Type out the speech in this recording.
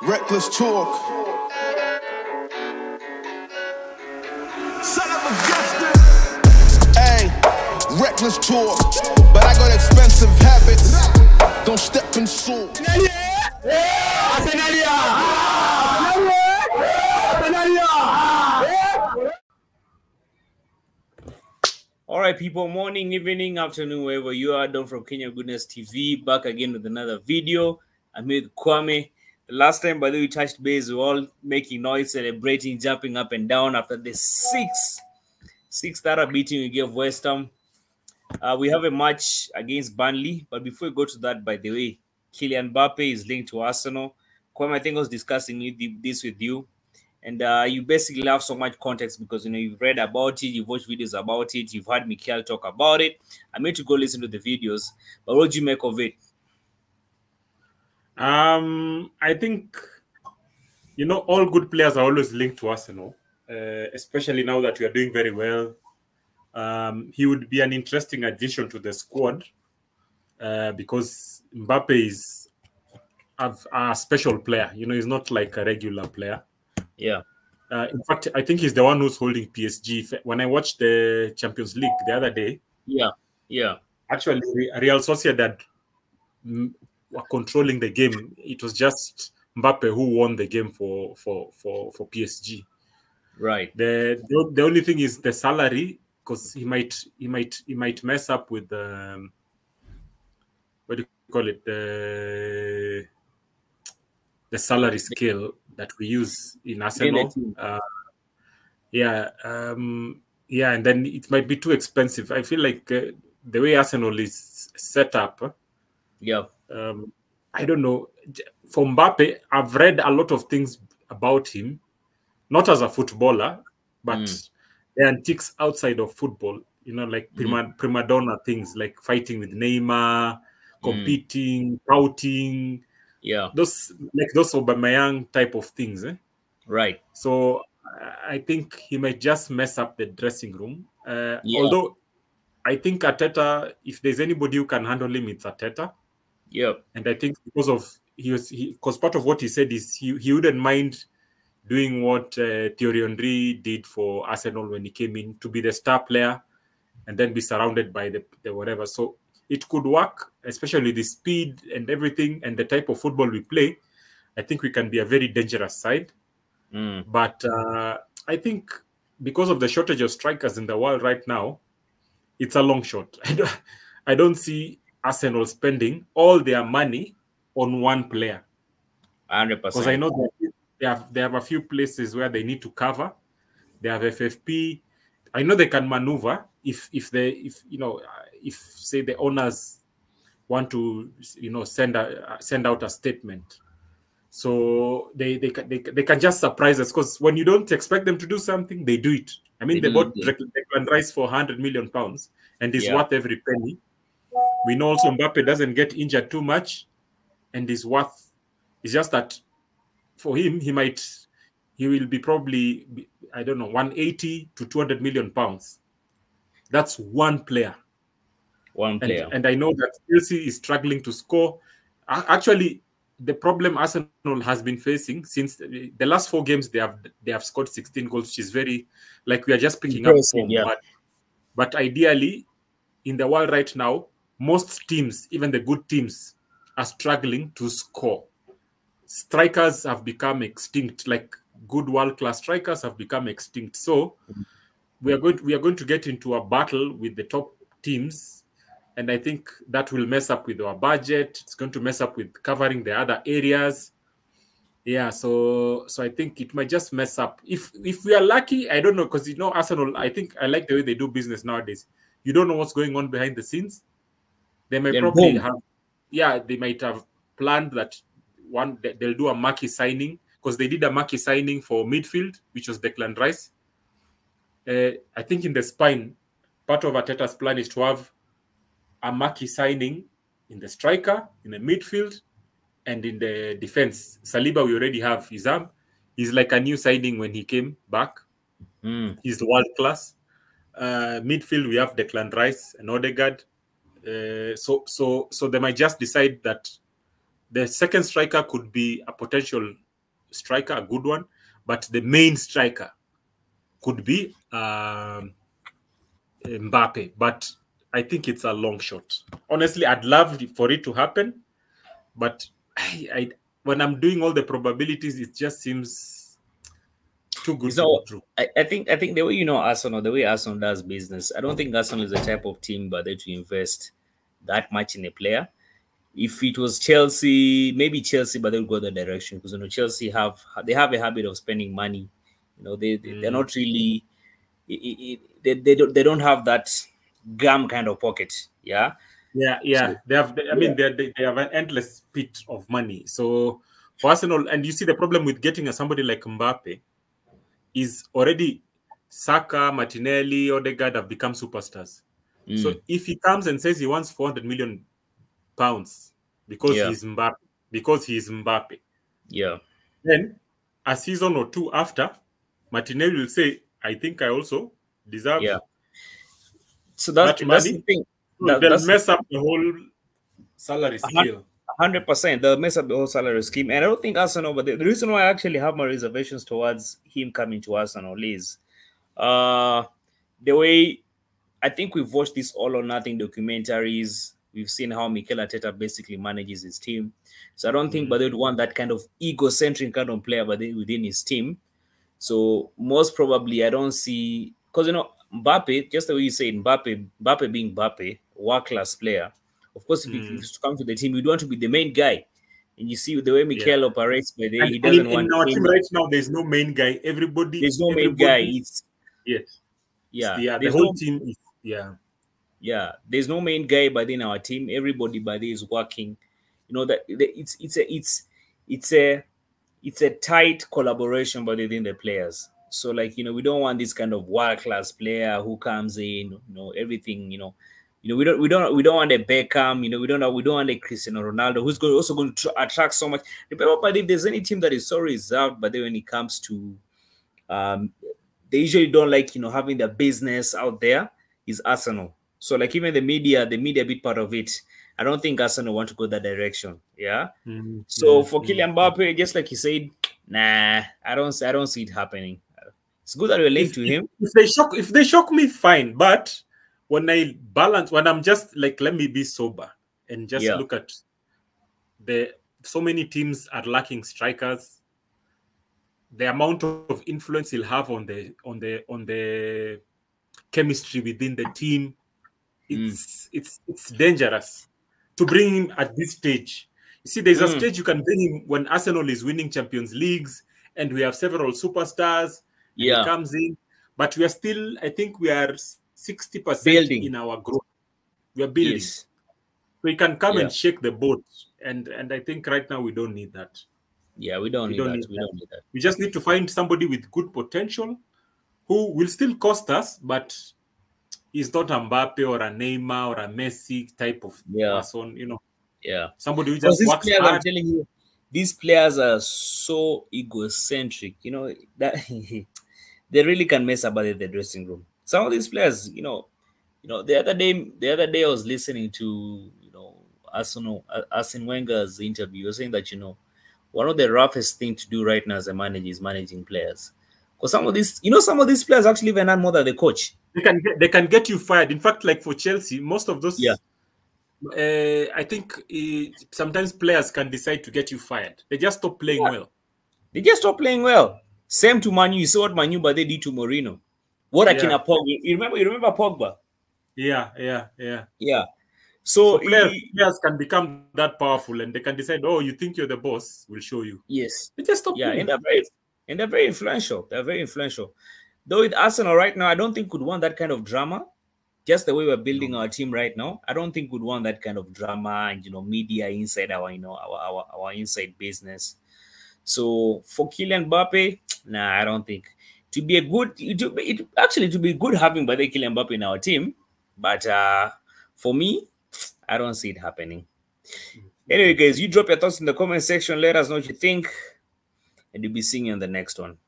Reckless talk. Son of a gangster. Hey, reckless talk. But I got expensive habits. Don't step in salt. All right, people, morning, evening, afternoon, wherever you are. Done from Kenya Goodness TV, back again with another video. I'm with Kwame. The last time, by the way, we touched base, we were all making noise, celebrating, jumping up and down after the six that beating we gave West Ham. We have a match against Burnley, but before we go to that, by the way, Kylian Mbappe is linked to Arsenal. Kwame, I think I was discussing this with you. And you basically have so much context because, you know, you've read about it, you've watched videos about it, you've heard Mikel talk about it. I meant to go listen to the videos, but what do you make of it? I think, you know, all good players are always linked to Arsenal, especially now that we are doing very well. He would be an interesting addition to the squad because Mbappe is a special player. You know, he's not like a regular player. Yeah. In fact, I think he's the one who's holding PSG. When I watched the Champions League the other day, actually, Real Sociedad were controlling the game. It was just Mbappe who won the game for PSG. Right. The only thing is the salary, because he might mess up with the what do you call it, the salary scale that we use in Arsenal. And then it might be too expensive. I feel like the way Arsenal is set up, I don't know. For Mbappe, I've read a lot of things about him, not as a footballer, but the antiques outside of football, you know, like prima donna things, like fighting with Neymar, competing, pouting, those Aubameyang type of things, right? So I think he might just mess up the dressing room. Although I think Arteta, if there's anybody who can handle him, it's Arteta. And I think because part of what he said is he wouldn't mind doing what Thierry Henry did for Arsenal when he came in, to be the star player and then be surrounded by the whatever. So it could work, especially the speed and everything and the type of football we play. I think we can be a very dangerous side. But I think because of the shortage of strikers in the world right now, it's a long shot. I don't see Arsenal spending all their money on one player. 100%. Because I know that they have a few places where they need to cover. They have FFP. I know they can maneuver if say the owners want to, you know, send out a statement. So they can just surprise us, because when you don't expect them to do something, they do it. I mean, they bought Declan Rice for £100 million and he's worth every penny. We know also Mbappe doesn't get injured too much and is worth. It's just that for him, he will be probably, I don't know, 180 to 200 million pounds. That's one player. And I know that Chelsea is struggling to score. Actually, the problem Arsenal has been facing since the last 4 games, they have scored 16 goals, which is very, like, we are just picking up form. But ideally, in the world right now, most teams, even the good teams, are struggling to score. Strikers have become extinct. Like, good world-class strikers have become extinct. So we are going to get into a battle with the top teams, and I think that will mess up with our budget. It's going to mess up with covering the other areas. So I think it might just mess up. If we are lucky, I don't know, because, you know, Arsenal, I think I like the way they do business nowadays. You don't know what's going on behind the scenes. They might they might have planned that they'll do a marquee signing, because they did a marquee signing for midfield, which was Declan Rice. I think in the spine, part of Arteta's plan is to have a marquee signing in the striker, in the midfield, and in the defense. Saliba, we already have Izam. He's like a new signing when he came back. He's world class. Midfield, we have Declan Rice and Odegaard. So they might just decide that the second striker could be a potential striker, a good one, but the main striker could be Mbappe. But I think it's a long shot. Honestly, I'd love for it to happen, but when I'm doing all the probabilities, it just seems too good to be true. I think the way Arsenal, the way Arsenal does business, I don't think Arsenal is the type of team but they to invest that much in a player. If it was Chelsea, maybe Chelsea, but they'll go the direction because Chelsea have a habit of spending money. They're not really they don't have that gum kind of pocket. Yeah. So, they have. They have an endless pit of money. So for Arsenal, and you see the problem with getting somebody like Mbappe is already Saka, Martinelli, Odegaard have become superstars. So if he comes and says he wants 400 million pounds because he's Mbappe, then a season or two after, Martinelli will say, "I think I also deserve." So that's the thing. They'll mess up the whole salary scale. 100%. They'll mess up the whole salary scheme. And I don't think Arsenal, but the reason why I actually have my reservations towards him coming to Arsenal is the way I think we've watched these all or nothing documentaries. We've seen how Mikel Arteta basically manages his team. So I don't think but they'd want that kind of egocentric kind of player within his team. So most probably I don't see, because Mbappe, just the way you say Mbappe being Mbappe, world-class player. Of course, if he was to come to the team, you'd want to be the main guy. And you see the way Mikel operates, but he doesn't want. In our team right now, there's no main guy. There's no main guy. The whole team is There's no main guy, but in our team, everybody by there is working. It's a tight collaboration within the players. So we don't want this kind of world-class player who comes in, everything, we don't want a Beckham, we don't want a Cristiano Ronaldo who's also going to attract so much. But if there's any team that is so reserved, but then when it comes to they usually don't like having their business out there, is Arsenal. So even the media bit part of it, I don't think Arsenal want to go that direction. So for Kylian Mbappe, just like you said, nah, I don't see it happening. It's good that we're linked to him. If they shock me, fine. But when I'm just let me be sober and just look at so many teams are lacking strikers. The amount of influence he'll have on the chemistry within the team, it's dangerous to bring him at this stage. You see, there's a stage you can bring him when Arsenal is winning Champions Leagues and we have several superstars. He comes in, but we are still, I think we are 60% in our growth. We are building. So he can come and shake the boat. And I think right now we don't need that. Yeah, we don't need that. We just need to find somebody with good potential who will still cost us, but he's not a Mbappe or a Neymar or a Messi type of person, Somebody who just works hard. I'm telling you, these players are so egocentric, that they really can mess about the dressing room. Some of these players, the other day I was listening to, Arsene Wenger's interview. He was saying that, one of the roughest things to do right now as a manager is managing players. Because some of these players actually even earn more than the coach. They can get you fired. In fact, like for Chelsea, most of those, I think sometimes players can decide to get you fired. They just stop playing well. They just stop playing well. Same to Manu. You saw what Manu, but they did to Mourinho. What Pogba? You remember Pogba? Yeah. So players can become that powerful, and they can decide, oh, you think you're the boss? We'll show you. Yes. They just stop playing. And they're very influential. They're very influential. Though with Arsenal right now, I don't think we'd want that kind of drama. Just the way we're building our team right now, I don't think we'd want that kind of drama and media inside our inside business. So for Kylian Mbappe, I don't think to be good having by the Kylian Mbappe in our team, but for me, I don't see it happening. Anyway, guys, you drop your thoughts in the comment section. Let us know what you think, and we'll be seeing you on the next one.